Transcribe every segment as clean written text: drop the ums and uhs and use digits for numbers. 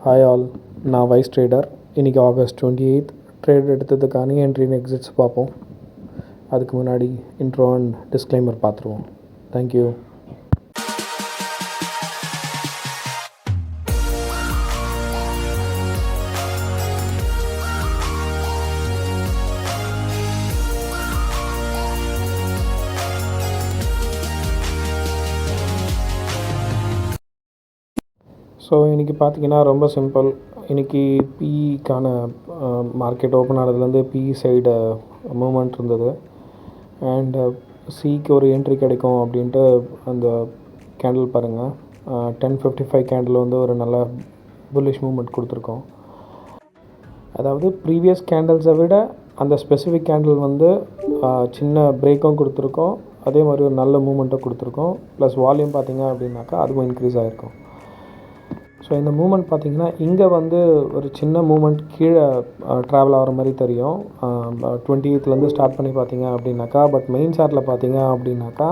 Hi all, நான் wise trader. இன்றைக்கி August 28th trade எடுத்ததுக்கான என்ட்ரி அண்ட் எக்ஸிட்ஸ் பார்ப்போம். அதுக்கு முன்னாடி இன்ட்ரோ அண்ட் டிஸ்க்ளைமர் பார்த்துருவோம். தேங்க்யூ. ஸோ இன்றைக்கி பார்த்தீங்கன்னா ரொம்ப சிம்பிள். இன்றைக்கி பிஇக்கான மார்க்கெட் ஓப்பன் ஆனதுலேருந்து பிஇ சைடு மூமெண்ட் இருந்தது. அண்டு சிக்கு ஒரு என்ட்ரி கிடைக்கும் அப்படின்ட்டு அந்த கேண்டில் பாருங்கள், 10:55 கேண்டில் வந்து ஒரு நல்ல புல்லிஷ் மூமெண்ட் கொடுத்துருக்கோம். அதாவது ப்ரீவியஸ் கேண்டில்ஸை விட அந்த ஸ்பெசிஃபிக் கேண்டில் வந்து சின்ன பிரேக்கும் கொடுத்துருக்கோம், அதே மாதிரி ஒரு நல்ல மூமெண்ட்டும் கொடுத்துருக்கோம். ப்ளஸ் வால்யூம் பார்த்திங்க அப்படின்னாக்கா அதுவும் இன்க்ரீஸ் ஆகிருக்கும். ஸோ இந்த மூமெண்ட் பார்த்திங்கன்னா இங்கே வந்து ஒரு சின்ன மூமெண்ட் கீழே ட்ராவல் ஆகிற மாதிரி தெரியும். 28th ஸ்டார்ட் பண்ணி பார்த்திங்க அப்படின்னாக்கா, பட் மெயின் சார்ட்டில் பார்த்திங்க அப்படின்னாக்கா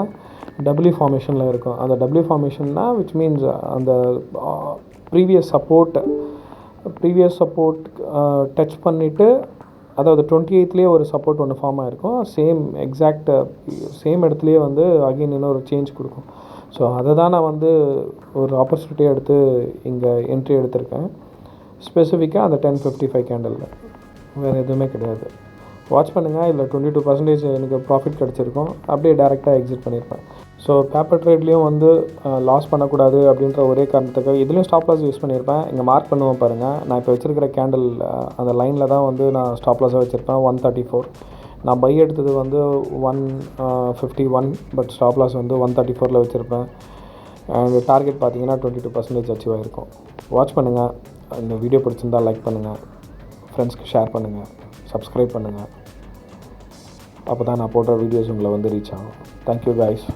டபிள்யூ ஃபார்மேஷனில் இருக்கும். அந்த டபிள்யூ ஃபார்மேஷன்னா விச் மீன்ஸ் அந்த ப்ரீவியஸ் சப்போர்ட் டச் பண்ணிவிட்டு, அதாவது 28th ஒரு சப்போர்ட் ஒன்று ஃபார்ம் ஆகிருக்கும். சேம் இடத்துலையே வந்து அகெயின் இன்னொரு சேஞ்ச் கொடுக்கும். ஸோ அதை தான் நான் வந்து ஒரு ஆப்பர்ச்சுனிட்டியாக எடுத்து இங்கே என்ட்ரி எடுத்திருக்கேன். ஸ்பெசிஃபிக்காக அந்த 10:55 கேண்டலில், வேறு எதுவுமே கிடையாது. வாட்ச் பண்ணுங்கள். இதில் 22% எனக்கு ப்ராஃபிட் கிடச்சிருக்கும். அப்படியே டேரெக்டாக எக்ஸிட் பண்ணியிருப்பேன். ஸோ பேப்பர் ட்ரேட்லேயும் வந்து லாஸ் பண்ணக்கூடாது அப்படின்ற ஒரே காரணத்துக்கு இதுலேயும் ஸ்டாப் லாஸ் யூஸ் பண்ணியிருப்பேன். இங்கே மார்க் பண்ணுவேன் பாருங்கள். நான் இப்போ வச்சுருக்கிற கேண்டில் அந்த லைனில் தான் வந்து நான் ஸ்டாப் லாஸாக வச்சுருப்பேன். 134. நான் பை எடுத்தது வந்து 151, பட் ஸ்டாப் லாஸ் வந்து 134 வச்சுருப்பேன். அண்ட் டார்கெட் பார்த்தீங்கன்னா 22% அச்சீவ் ஆகிருக்கும். வாட்ச் பண்ணுங்கள். இந்த வீடியோ பிடிச்சிருந்தால் லைக் பண்ணுங்கள், ஃப்ரெண்ட்ஸ்க்கு ஷேர் பண்ணுங்கள், சப்ஸ்கிரைப் பண்ணுங்கள். அப்போ தான் நான் போடுற வீடியோஸ் உங்களை வந்து ரீச் ஆகும். Thank you guys.